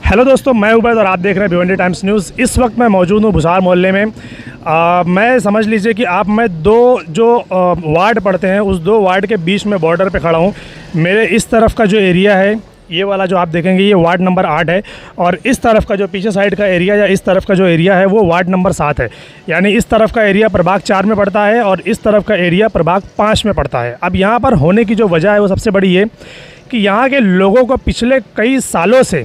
Hello दोस्तों, मैं उबैद और आप देख रहे हैं भिवंडी टाइम्स न्यूज़। इस वक्त मैं मौजूद हूँ भुसार मोहल्ले में। मैं समझ लीजिए कि मैं दो जो वार्ड पड़ते हैं उस दो वार्ड के बीच में बॉर्डर पे खड़ा हूँ। मेरे इस तरफ का जो एरिया है, ये वाला जो आप देखेंगे, ये वार्ड नंबर 8 है, और इस तरफ का जो पीछे साइड का एरिया या इस तरफ का जो एरिया है वो वार्ड नंबर 7 है। यानी इस तरफ का एरिया प्रभाग 4 में पड़ता है और इस तरफ का एरिया प्रभाग 5 में पड़ता है। अब यहाँ पर होने की जो वजह है वो सबसे बड़ी है कि यहाँ के लोगों को पिछले कई सालों से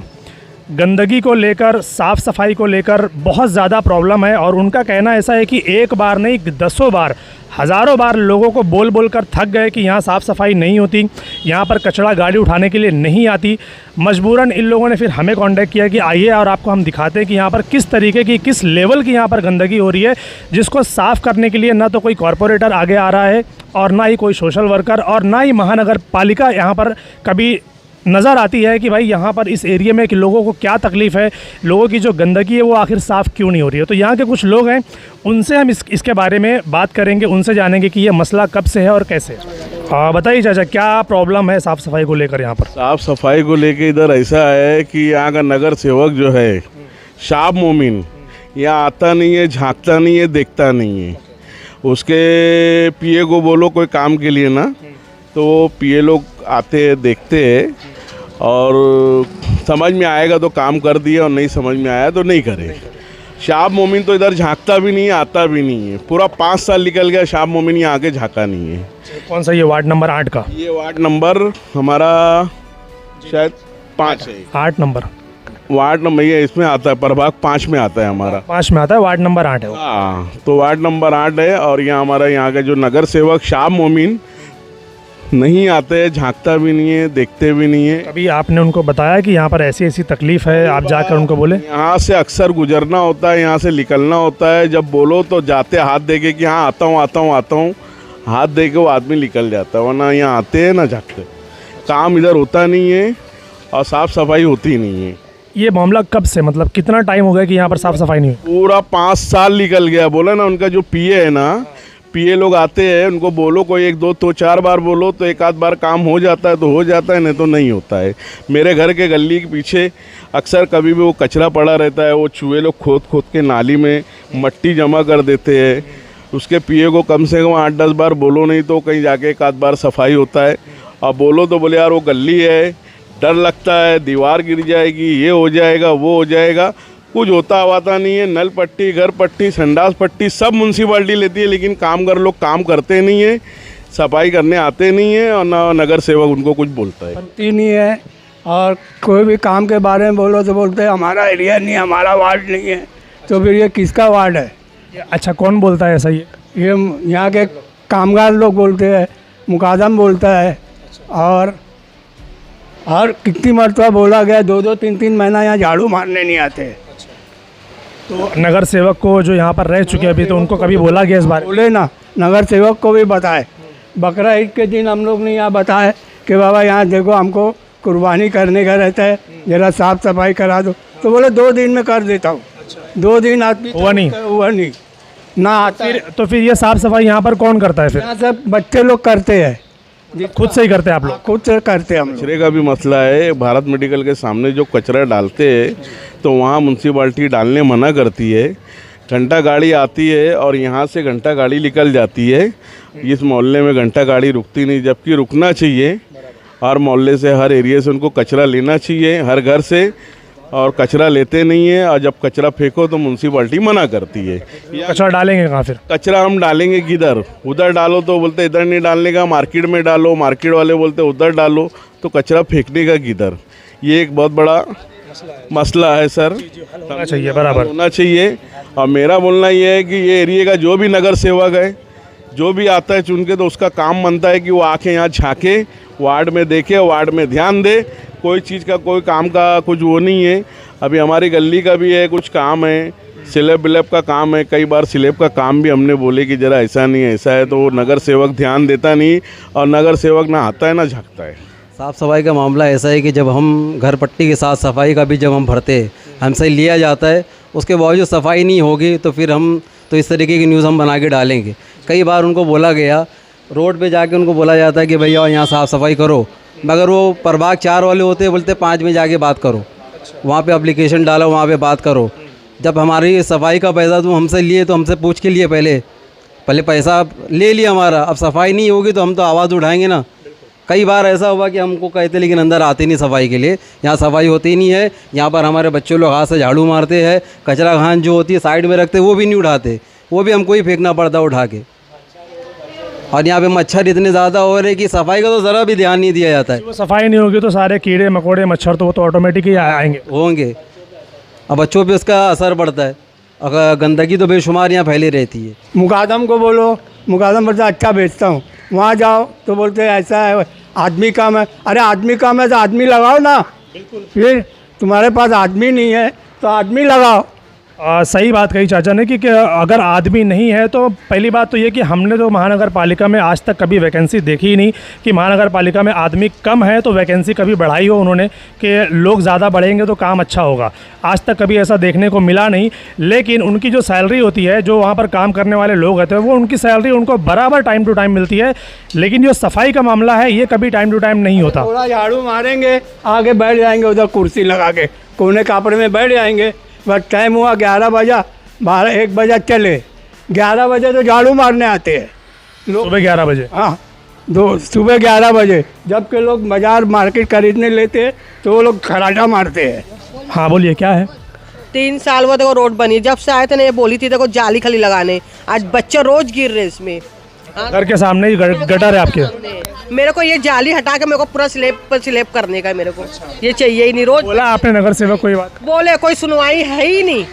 गंदगी को लेकर, साफ़ सफाई को लेकर बहुत ज़्यादा प्रॉब्लम है। और उनका कहना ऐसा है कि एक बार नहीं, दसों बार, हज़ारों बार लोगों को बोल बोल कर थक गए कि यहाँ साफ़ सफाई नहीं होती, यहाँ पर कचरा गाड़ी उठाने के लिए नहीं आती। मजबूरन इन लोगों ने फिर हमें कांटेक्ट किया कि आइए और आपको हम दिखाते हैं कि यहाँ पर किस तरीके की, किस लेवल की यहाँ पर गंदगी हो रही है, जिसको साफ़ करने के लिए ना तो कोई कॉरपोरेटर आगे आ रहा है और ना ही कोई सोशल वर्कर और ना ही महानगर पालिका यहाँ पर कभी नज़र आती है कि भाई यहाँ पर इस एरिया में कि लोगों को क्या तकलीफ़ है, लोगों की जो गंदगी है वो आखिर साफ़ क्यों नहीं हो रही है। तो यहाँ के कुछ लोग हैं, उनसे हम इसके बारे में बात करेंगे, उनसे जानेंगे कि ये मसला कब से है और कैसे है। बताइए चाचा, क्या प्रॉब्लम है साफ़ सफाई को लेकर यहाँ पर? साफ़ सफाई को लेकर इधर ऐसा है कि यहाँ का नगर सेवक जो है शाब मोमिन, यहाँ आता नहीं है, झांकता नहीं है, देखता नहीं है। उसके पीए को बोलो कोई काम के लिए ना, तो पीए लोग आते हैं, देखते हैं, और समझ में आएगा तो काम कर दिए और नहीं समझ में आया तो नहीं करे। शाब मोमिन तो इधर झांकता भी नहीं है, आता भी नहीं है। पूरा 5 साल निकल गया, शाब मोमिन यहाँ आके झांका नहीं है। कौन सा, ये वार्ड नंबर 8 का? ये वार्ड नंबर हमारा शायद 5 है। 8 नंबर वार्ड नंबर ये इसमें आता है, प्रभाग 5 में आता है हमारा। 5 में आता है, वार्ड नंबर 8 है। हाँ, तो वार्ड नंबर 8 है। और यहाँ हमारा यहाँ का जो नगर सेवक शाब मोमिन नहीं आते, झांकता भी नहीं है, देखते भी नहीं है। अभी आपने उनको बताया कि यहाँ पर ऐसी ऐसी तकलीफ़ है, आप जाकर उनको बोले? यहाँ से अक्सर गुजरना होता है, यहाँ से निकलना होता है। जब बोलो तो जाते हाथ दे के कि हाँ आता हूँ आता हूँ आता हूँ, हाथ दे के वो आदमी निकल जाता है। वरना यहाँ आते हैं ना झांकते, काम इधर होता नहीं है और साफ़ सफाई होती नहीं है। ये मामला कब से, मतलब कितना टाइम हो गया कि यहाँ पर साफ़ सफाई नहीं हुई? पूरा 5 साल निकल गया। बोला ना, उनका जो पीए है ना, पीए लोग आते हैं, उनको बोलो कोई 1 2 तो 4 बार बोलो तो एक आध बार काम हो जाता है तो हो जाता है, नहीं तो नहीं होता है। मेरे घर के गली के पीछे अक्सर कभी भी वो कचरा पड़ा रहता है, वो चूहे लोग खोद खोद के नाली में मट्टी जमा कर देते हैं। उसके पीए को कम से कम 8-10 बार बोलो, नहीं तो कहीं जाके एक आध बार सफाई होता है। और बोलो तो बोले यार वो गली है, डर लगता है, दीवार गिर जाएगी, ये हो जाएगा, वो हो जाएगा। कुछ होता हुआता नहीं है। नल पट्टी, घर पट्टी, संडास पट्टी सब म्यूनसिपाल्टी लेती है, लेकिन कामगार लोग काम करते नहीं है, सफाई करने आते नहीं है, और ना नगर सेवक उनको कुछ बोलता है। बनती नहीं है। और कोई भी काम के बारे में बोलो तो बोलते हैं हमारा एरिया नहीं, हमारा वार्ड नहीं है। तो फिर ये किसका वार्ड है? अच्छा, कौन बोलता है ऐसा? ये यहाँ के कामगार लोग बोलते हैं, मुकादम बोलता है। और कितनी मरतबा बोला गया, 2-2 3-3 महीना यहाँ झाड़ू मारने नहीं आते। तो नगर सेवक को जो यहाँ पर रह चुके अभी, तो उनको कभी बोला गया इस बारे? बोले ना, नगर सेवक को भी बताए। बकरा ईद के दिन हम लोग ने यहाँ बताए कि बाबा यहाँ देखो हमको कुर्बानी करने का रहता है, ज़रा साफ़ सफाई करा दो। तो बोले 2 दिन में कर देता हूँ। 2 दिन आदमी हुआ नहीं ना आता है। तो फिर ये साफ़ सफाई यहाँ पर कौन करता है? फिर यहाँ सब बच्चे लोग करते हैं, खुद से ही करते हैं आप लोग? खुद से करते हैं हम लोग। कचरे का भी मसला है। भारत मेडिकल के सामने जो कचरा डालते हैं तो वहाँ म्यूनसिपाल्टी डालने मना करती है। घंटा गाड़ी आती है और यहाँ से घंटा गाड़ी निकल जाती है। इस मोहल्ले में घंटा गाड़ी रुकती नहीं, जबकि रुकना चाहिए। हर मोहल्ले से, हर एरिया से उनको कचरा लेना चाहिए, हर घर से, और कचरा लेते नहीं है। और जब कचरा फेंको तो म्यूनसिपाल्टी मना करती है। कचरा डालेंगे कहाँ फिर? कचरा हम डालेंगे किधर? उधर डालो तो बोलते इधर नहीं डालने का, मार्केट में डालो। मार्केट वाले बोलते उधर डालो, तो कचरा फेंकने का किधर? ये एक बहुत बड़ा मसला है सर। होना चाहिए, बराबर होना चाहिए। और मेरा बोलना ये है कि ये एरिया का जो भी नगर सेवक है, जो भी आता है चुन के, तो उसका काम बनता है कि वो आके यहाँ झाँके, वार्ड में देखे, वार्ड में ध्यान दे। कोई चीज़ का, कोई काम का कुछ वो नहीं है। अभी हमारी गली का भी है, कुछ काम है, स्लैब विलैब का काम है। कई बार स्लैब का काम भी हमने बोले कि ज़रा ऐसा नहीं है, ऐसा है, तो वो नगर सेवक ध्यान देता नहीं, और नगर सेवक ना आता है ना झाँकता है। साफ़ सफाई का मामला ऐसा है कि जब हम घर पट्टी के साथ सफाई का भी जब हम भरते हैं, हमसे लिया जाता है, उसके बावजूद सफाई नहीं होगी तो फिर हम तो इस तरीके की न्यूज़ हम बना के डालेंगे। कई बार उनको बोला गया, रोड पे जाके उनको बोला जाता है कि भैया यहाँ साफ़ सफाई करो, मगर वो प्रभाग 4 वाले होते हैं, बोलते 5 में जाके बात करो। वहाँ पे एप्लीकेशन डालो, वहाँ पे बात करो। जब हमारी सफाई का पैसा तुम हमसे लिए तो हमसे पूछ के लिए पहले पैसा ले लिया हमारा, अब सफाई नहीं होगी तो हम तो आवाज़ उठाएंगे ना। कई बार ऐसा हुआ कि हमको कहते लेकिन अंदर आते नहीं सफाई के लिए, यहाँ सफाई होती नहीं है। यहाँ पर हमारे बच्चे लोग हाथ से झाड़ू मारते हैं, कचरा खान जो होती है साइड में रखते वो भी नहीं उठाते, वो भी हमको ही फेंकना पड़ता उठा के। और यहाँ पे मच्छर इतने ज़्यादा हो रहे कि सफाई का तो ज़रा भी ध्यान नहीं दिया जाता है। वो सफाई नहीं होगी तो सारे कीड़े मकोड़े मच्छर तो वो तो ऑटोमेटिक ही आएंगे होंगे। अब बच्चों पे उसका असर पड़ता है, अगर गंदगी तो बेशुमार यहाँ फैली रहती है। मुकादम को बोलो, मुकादम बोलता अच्छा बेचता हूँ, वहाँ जाओ तो बोलते हैं ऐसा है, आदमी काम है। अरे आदमी काम है तो आदमी लगाओ ना, फिर तुम्हारे पास आदमी नहीं है तो आदमी लगाओ। सही बात कही चाचा ने कि अगर आदमी नहीं है तो पहली बात तो ये कि हमने तो महानगर पालिका में आज तक कभी वैकेंसी देखी ही नहीं कि महानगर पालिका में आदमी कम है तो वैकेंसी कभी बढ़ाई हो उन्होंने कि लोग ज़्यादा बढ़ेंगे तो काम अच्छा होगा। आज तक कभी ऐसा देखने को मिला नहीं। लेकिन उनकी जो सैलरी होती है, जो वहाँ पर काम करने वाले लोग होते हैं, वो उनकी सैलरी उनको बराबर टाइम टू टाइम मिलती है। लेकिन जो सफाई का मामला है ये कभी टाइम टू टाइम नहीं होता। थोड़ा झाड़ू मारेंगे, आगे बैठ जाएंगे, उधर कुर्सी लगा के कोने कापड़े में बैठ जाएंगे। बस टाइम हुआ 11 बजा, 12-1 बजा चले, 11 बजे तो झाड़ू मारने आते हैं लोग। सुबह 11 बजे? हाँ, सुबह 11 बजे जबकि लोग बाजार मार्केट खरीदने लेते हैं तो वो लोग खराटा मारते हैं। हाँ बोलिए, क्या है? 3 साल हुआ देखो रोड बनी, जब से आए थे ना ये बोली थी देखो जाली खाली लगाने, आज बच्चे रोज गिर रहे इसमें। घर के सामने ही गटर है आपके? मेरे को ये जाली हटा के मेरे को पूरा स्लेब पर स्लेब करने का, मेरे को ये चाहिए ही नहीं। रोज बोला आपने नगर सेवक कोई बात? बोले कोई सुनवाई है ही नहीं।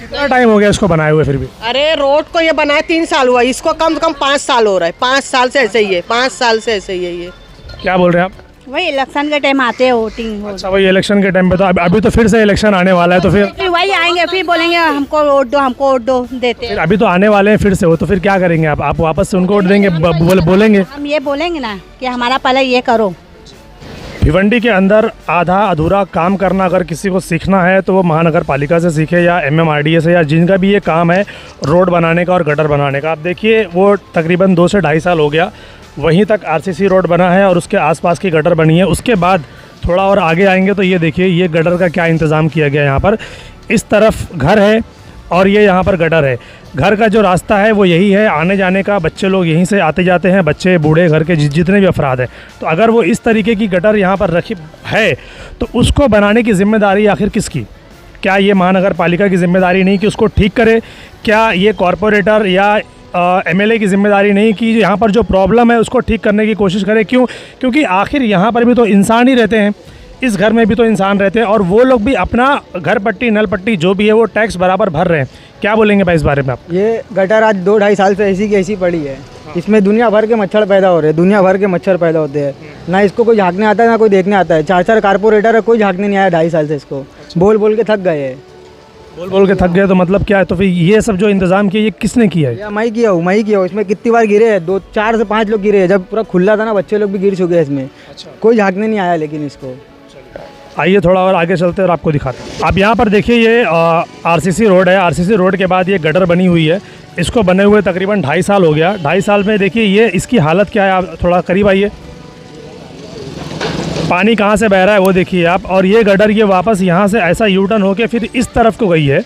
कितना टाइम हो गया इसको बनाए हुए फिर भी? अरे रोड को ये बनाए 3 साल हुआ, इसको कम से कम 5 साल हो रहा है। 5 साल से ऐसे ही है, 5 साल से ऐसे ही है ये। क्या बोल रहे हैं आप? वही इलेक्शन के टाइम आते हैं वोटिंग। अच्छा, वही इलेक्शन के टाइम पे तो अभी तो फिर से इलेक्शन आने वाला है तो फिर वही आएंगे, फिर बोलेंगे हमको वोट दो, हमको वोट दो, देते फिर अभी तो आने वाले हैं फिर से वो, तो फिर क्या करेंगे आप वापस से उनको वोट देंगे? बोलेंगे हम ये बोलेंगे ना कि हमारा पहले ये करो। भिवंडी के अंदर आधा अधूरा काम करना अगर किसी को सीखना है तो वो महानगर पालिका से सीखे या MMRDA से, या जिनका भी ये काम है रोड बनाने का और गटर बनाने का। आप देखिए वो तकरीबन 2 से 2.5 साल हो गया, वहीं तक RCC रोड बना है और उसके आसपास की गटर बनी है। उसके बाद थोड़ा और आगे आएंगे तो ये देखिए ये गटर का क्या इंतज़ाम किया गया है। यहाँ पर इस तरफ घर है और ये यहाँ पर गटर है। घर का जो रास्ता है वो यही है आने जाने का, बच्चे लोग यहीं से आते जाते हैं, बच्चे बूढ़े घर के जितने भी अफराद हैं। तो अगर वो इस तरीके की गटर यहाँ पर रखी है तो उसको बनाने की ज़िम्मेदारी आखिर किसकी? क्या ये महानगर पालिका की ज़िम्मेदारी नहीं कि उसको ठीक करे? क्या ये कॉरपोरेटर या MLA की ज़िम्मेदारी नहीं कि यहाँ पर जो प्रॉब्लम है उसको ठीक करने की कोशिश करें? क्यों? क्योंकि आखिर यहाँ पर भी तो इंसान ही रहते हैं, इस घर में भी तो इंसान रहते हैं और वो लोग भी अपना घर पट्टी नल पट्टी जो भी है वो टैक्स बराबर भर रहे हैं। क्या बोलेंगे भाई इस बारे में आप? ये गटर आज 2-2.5 साल से ऐसी की ऐसी पड़ी है। इसमें दुनिया भर के मच्छर पैदा हो रहे हैं, दुनिया भर के मच्छर पैदा होते हैं। ना इसको कोई झाँकने आता है ना कोई देखने आता है। 4 कारपोरेटर है, कोई झाँकने नहीं आया 2.5 साल से। इसको बोल बोल के थक गए हैं। बोल के थक गए तो मतलब क्या है? तो फिर ये सब जो इंतज़ाम किया ये किसने किया है? मैं किया हूँ। इसमें कितनी बार गिरे हैं, 4 से 5 लोग गिरे हैं। जब पूरा खुला था ना बच्चे लोग भी गिर चुके हैं इसमें। कोई झाँकने नहीं आया लेकिन इसको। आइए थोड़ा और आगे चलते हैं और आपको दिखाते हैं। आप यहाँ पर देखिए ये RCC रोड है। RCC रोड के बाद ये गटर बनी हुई है। इसको बने हुए तकरीबन 2.5 साल हो गया। 2.5 साल में देखिए ये इसकी हालत क्या है। आप थोड़ा करीब आइए, पानी कहाँ से बह रहा है वो देखिए आप। और ये गटर ये वापस यहाँ से ऐसा U-टर्न होके फिर इस तरफ को गई है।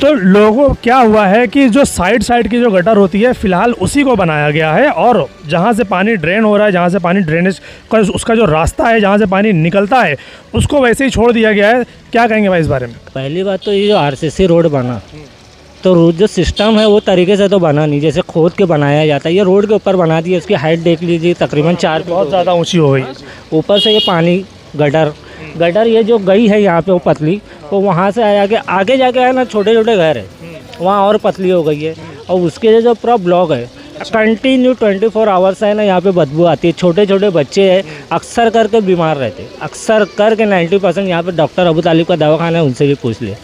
तो लोगों क्या हुआ है कि जो साइड की जो गटर होती है फ़िलहाल उसी को बनाया गया है और जहाँ से पानी ड्रेन हो रहा है, जहाँ से पानी ड्रेनेज का उसका जो रास्ता है जहाँ से पानी निकलता है उसको वैसे ही छोड़ दिया गया है। क्या कहेंगे भाई इस बारे में? पहली बात तो ये जो RCC रोड बना तो जो सिस्टम है वो तरीके से तो बना नहीं, जैसे खोद के बनाया जाता है। ये रोड के ऊपर बना दिया। इसकी हाइट देख लीजिए तकरीबन 4 बहुत ज़्यादा ऊँची हो गई। ऊपर से ये पानी गटर ये जो गई है यहाँ पे वो पतली, वो वहाँ से आगे जाके है ना छोटे छोटे घर है वहाँ और पतली हो गई है। और उसके जो पूरा ब्लॉक है कंटिन्यू 24 आवर्स है ना यहाँ पे बदबू आती है। छोटे छोटे बच्चे हैं अक्सर करके बीमार रहते हैं, अक्सर करके 90% यहाँ पे डॉक्टर अबू तालिब का दवाखाना है, उनसे भी पूछ ले।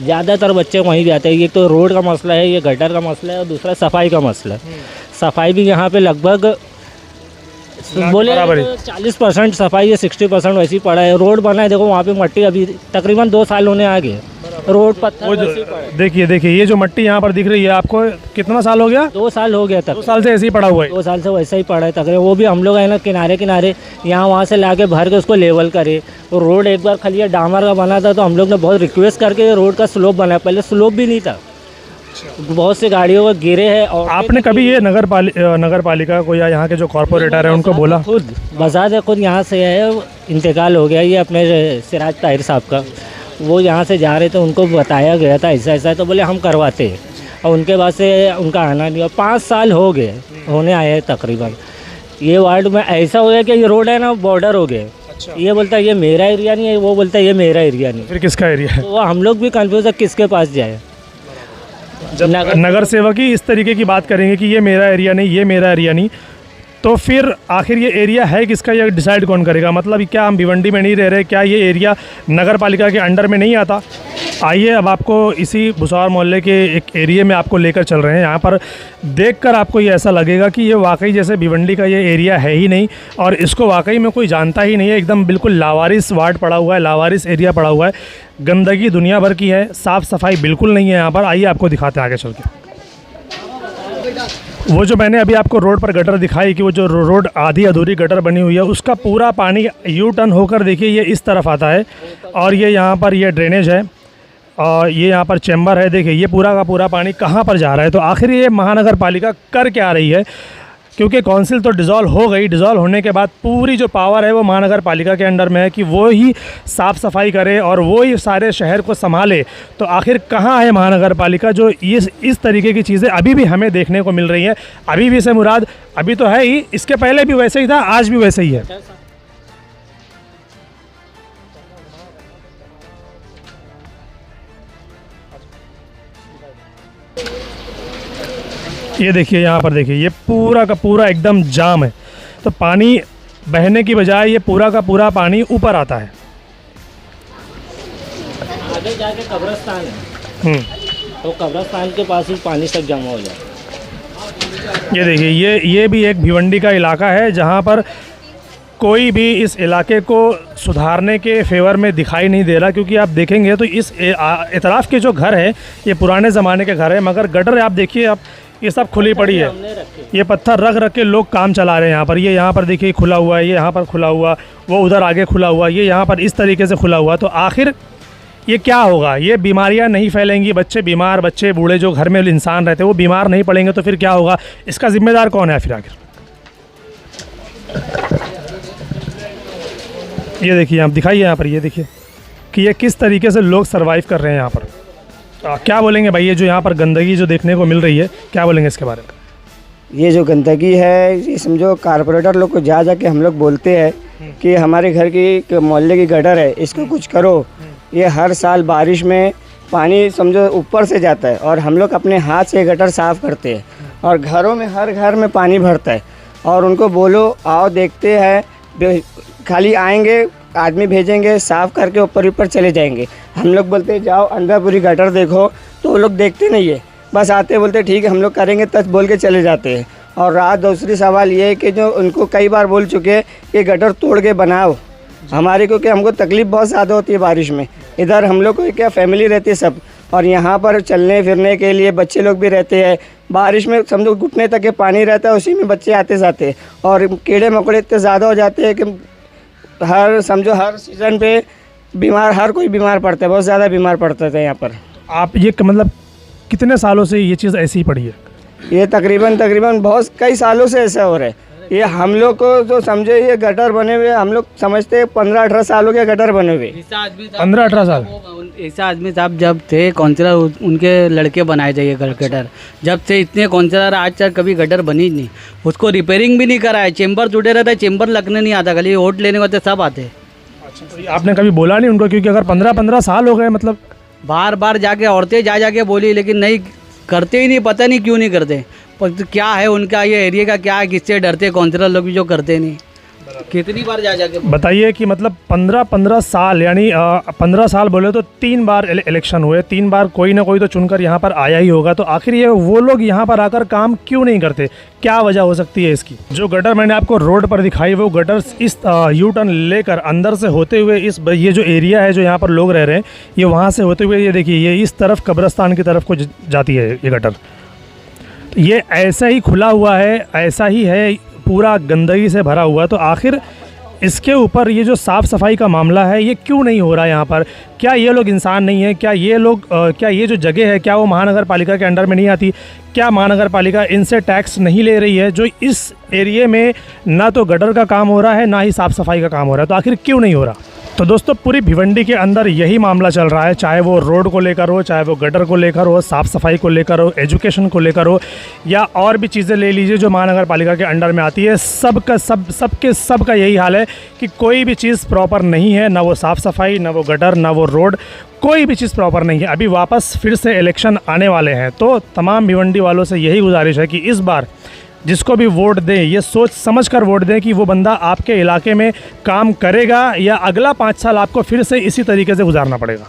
ज़्यादातर बच्चे वहीं भी आते हैं। ये तो रोड का मसला है, ये गटर का मसला है और दूसरा सफाई का मसला है। सफाई भी यहाँ पे लगभग बोले तो 40% सफाई है, 60% वैसे ही पड़ा है। रोड बना है देखो वहाँ पे मट्टी अभी तकरीबन 2 साल होने आ गए। रोड पत्थर वैसे ही पड़ा है। देखिए ये जो मट्टी यहाँ पर दिख रही है आपको, कितना साल हो गया? 2 साल हो गया तक। 2 साल से ऐसे ही पड़ा हुआ है। 2 साल से वैसा ही पड़ा है तकरीबन। वो भी हम लोग है ना किनारे यहाँ वहाँ से ला के भर के उसको लेवल करे, तो रोड एक बार खाली ये डामर का बना था, तो हम लोग ने बहुत रिक्वेस्ट करके ये रोड का स्लोप बनाया। पहले स्लोप भी नहीं था, बहुत से गाड़ियों को गिरे हैं। और आपने कभी ये नगर पालिका को या यहाँ के जो कॉरपोरेटर हैं उनको बोला? खुद बजाज खुद यहाँ से है, इंतकाल हो गया ये अपने सिराज ताहिर साहब का, वो यहाँ से जा रहे थे, उनको बताया गया था ऐसा ऐसा, तो बोले हम करवाते हैं। और उनके बाद से उनका आना नहीं हुआ। 5 साल हो गए होने आए हैं तकरीबन। ये वार्ड में ऐसा हो गया कि ये रोड है ना बॉर्डर हो गए। ये बोलता है ये मेरा एरिया नहीं है, वो बोलता है ये मेरा एरिया नहीं। फिर किसका एरिया है? तो वो हम लोग भी कंफ्यूज है किसके पास जाए। जब नगर सेवक ही इस तरीके की बात करेंगे कि ये मेरा एरिया नहीं, ये मेरा एरिया नहीं, तो फिर आखिर ये एरिया है किसका, ये डिसाइड कौन करेगा? मतलब क्या हम भिवंडी में नहीं रह रहे, क्या ये एरिया नगर पालिका के अंडर में नहीं आता? आइए अब आपको इसी भुसावर मोहल्ले के एक एरिया में आपको लेकर चल रहे हैं। यहाँ पर देखकर आपको ये ऐसा लगेगा कि ये वाकई जैसे भिवंडी का ये एरिया है ही नहीं और इसको वाकई में कोई जानता ही नहीं है। एकदम बिल्कुल लावारिस वार्ड पड़ा हुआ है, लावारिस एरिया पड़ा हुआ है, गंदगी दुनिया भर की है, साफ़ सफाई बिल्कुल नहीं है यहाँ पर। आइए आपको दिखाते हैं आगे चल के। वो जो मैंने अभी आपको रोड पर गटर दिखाई कि वो जो रोड आधी अधूरी गटर बनी हुई है, उसका पूरा पानी यू टर्न होकर देखिए ये इस तरफ आता है और ये यहाँ पर ये ड्रेनेज है और ये यहाँ पर चैम्बर है। देखिए ये पूरा का पूरा पानी कहाँ पर जा रहा है? तो आखिर ये महानगर पालिका कर क्या रही है? क्योंकि काउंसिल तो डिज़ोल्व हो गई, डिज़ोल्व होने के बाद पूरी जो पावर है वो महानगर पालिका के अंडर में है कि वो ही साफ़ सफाई करे और वो ही सारे शहर को संभाले। तो आखिर कहाँ है महानगर पालिका जो इस तरीके की चीज़ें अभी भी हमें देखने को मिल रही हैं? अभी भी से मुराद अभी तो है ही, इसके पहले भी वैसे ही था, आज भी वैसे ही है। ये देखिए यहाँ पर देखिए ये पूरा का पूरा एकदम जाम है। तो पानी बहने की बजाय ये पूरा का पूरा पानी ऊपर आता है। आगे जाके कब्रिस्तान है, तो कब्रिस्तान के पास ही पानी सब जमा हो जाए। ये देखिए ये भी एक भिवंडी का इलाका है जहाँ पर कोई भी इस इलाके को सुधारने के फेवर में दिखाई नहीं दे रहा। क्योंकि आप देखेंगे तो इस इतराफ़ के जो घर है ये पुराने ज़माने के घर है, मगर गटर आप देखिए आप ये सब खुली पड़ी है। ये पत्थर रख के लोग काम चला रहे हैं यहाँ पर। ये यहाँ पर देखिए खुला हुआ है, ये यहाँ पर खुला हुआ, वो उधर आगे खुला हुआ, ये यहाँ पर इस तरीके से खुला हुआ। तो आखिर ये क्या होगा? ये बीमारियाँ नहीं फैलेंगी, बच्चे बीमार, बच्चे बूढ़े जो घर में इंसान रहते हैं वो बीमार नहीं पड़ेंगे, तो फिर क्या होगा? इसका ज़िम्मेदार कौन है फिर आखिर? ये देखिए आप दिखाइए यहाँ पर, ये देखिए कि ये किस तरीके से लोग सर्वाइव कर रहे हैं यहाँ पर। क्या बोलेंगे भाई, ये जो यहाँ पर गंदगी जो देखने को मिल रही है, क्या बोलेंगे इसके बारे में? ये जो गंदगी है, ये समझो कारपोरेटर लोग को जा के हम लोग बोलते हैं कि हमारे घर की मोहल्ले की गटर है, इसको कुछ करो। ये हर साल बारिश में पानी समझो ऊपर से जाता है और हम लोग अपने हाथ से गटर साफ़ करते हैं और घरों में हर घर में पानी भरता है। और उनको बोलो आओ देखते हैं, खाली आएंगे, आदमी भेजेंगे, साफ़ करके ऊपर चले जाएंगे। हम लोग बोलते हैं जाओ अंदर पूरी गटर देखो, तो वो लोग देखते नहीं है, बस आते बोलते ठीक है हम लोग करेंगे, तच बोल के चले जाते हैं। और रात दूसरी सवाल ये है कि जो उनको कई बार बोल चुके हैं कि गटर तोड़ के बनाओ हमारे को, कि हमको तकलीफ़ बहुत ज़्यादा होती है बारिश में। इधर हम लोग को क्या फैमिली रहती है सब, और यहाँ पर चलने फिरने के लिए बच्चे लोग भी रहते हैं। बारिश में समझो घुटने तक के पानी रहता है, उसी में बच्चे आते जाते हैं और कीड़े मकोड़े इतने ज़्यादा हो जाते हैं कि हर सीज़न पे बीमार, हर कोई बीमार पड़ता है, बहुत ज़्यादा बीमार पड़ता था यहाँ पर। आप ये मतलब कितने सालों से ये चीज़ ऐसी ही पड़ी है? ये तकरीबन बहुत कई सालों से ऐसा हो रहा है। ये हम लोग को जो समझे ये गटर बने हुए, हम लोग समझते हैं 15-18 सालों के गटर बने हुए। 15-18 साल ऐसा आदमी साहब जब थे काउंसिलर, उनके लड़के बनाए जाइए गटर, जब से इतने काउंसिलर आज तक कभी गटर बनी नहीं, उसको रिपेयरिंग भी नहीं करा है। चेंबर जुड़े रहता है, चेंबर लगने नहीं आता, खाली वोट लेने वाले सब आते हैं। तो आपने कभी बोला नहीं उनको? क्योंकि अगर 15-15 साल हो गए, मतलब बार बार जाके औरतें जा बोली, लेकिन नहीं करते ही नहीं, पता नहीं क्यों नहीं करते। पर क्या है उनका ये एरिया का क्या है, किससे डरते काउंसिलर लोग भी जो करते नहीं। कितनी बार जाके बताइए कि मतलब 15 साल, यानी 15 साल बोले तो 3 बार इलेक्शन हुए, 3 बार कोई ना कोई तो चुनकर यहाँ पर आया ही होगा। तो आखिर ये वो लोग यहाँ पर आकर काम क्यों नहीं करते? क्या वजह हो सकती है इसकी? जो गटर मैंने आपको रोड पर दिखाई, वो गटर इस यू टर्न लेकर अंदर से होते हुए ये जो एरिया है जो यहाँ पर लोग रह रहे हैं, ये वहाँ से होते हुए ये देखिए ये इस तरफ कब्रिस्तान की तरफ को जाती है ये गटर। तो ये ऐसा ही खुला हुआ है, ऐसा ही है, पूरा गंदगी से भरा हुआ। तो आखिर इसके ऊपर ये जो साफ़ सफाई का मामला है ये क्यों नहीं हो रहा है यहाँ पर? क्या ये लोग इंसान नहीं है? क्या ये लोग क्या ये जो जगह है क्या वो महानगर पालिका के अंडर में नहीं आती? क्या महानगर पालिका इनसे टैक्स नहीं ले रही है? जो इस एरिए में ना तो गटर का काम हो रहा है ना ही साफ़ सफाई का काम हो रहा है, तो आखिर क्यों नहीं हो रहा? तो दोस्तों पूरी भिवंडी के अंदर यही मामला चल रहा है, चाहे वो रोड को लेकर हो, चाहे वो गटर को लेकर हो, साफ़ सफाई को लेकर हो, एजुकेशन को लेकर हो, या और भी चीज़ें ले लीजिए जो महानगर पालिका के अंडर में आती है। सबका यही हाल है कि कोई भी चीज़ प्रॉपर नहीं है, ना वो साफ़ सफाई, ना वो गटर, ना वो रोड, कोई भी चीज़ प्रॉपर नहीं है। अभी वापस फिर से इलेक्शन आने वाले हैं, तो तमाम भिवंडी वालों से यही गुजारिश है कि इस बार जिसको भी वोट दें ये सोच समझ कर वोट दें कि वो बंदा आपके इलाके में काम करेगा या अगला 5 साल आपको फिर से इसी तरीके से गुजारना पड़ेगा।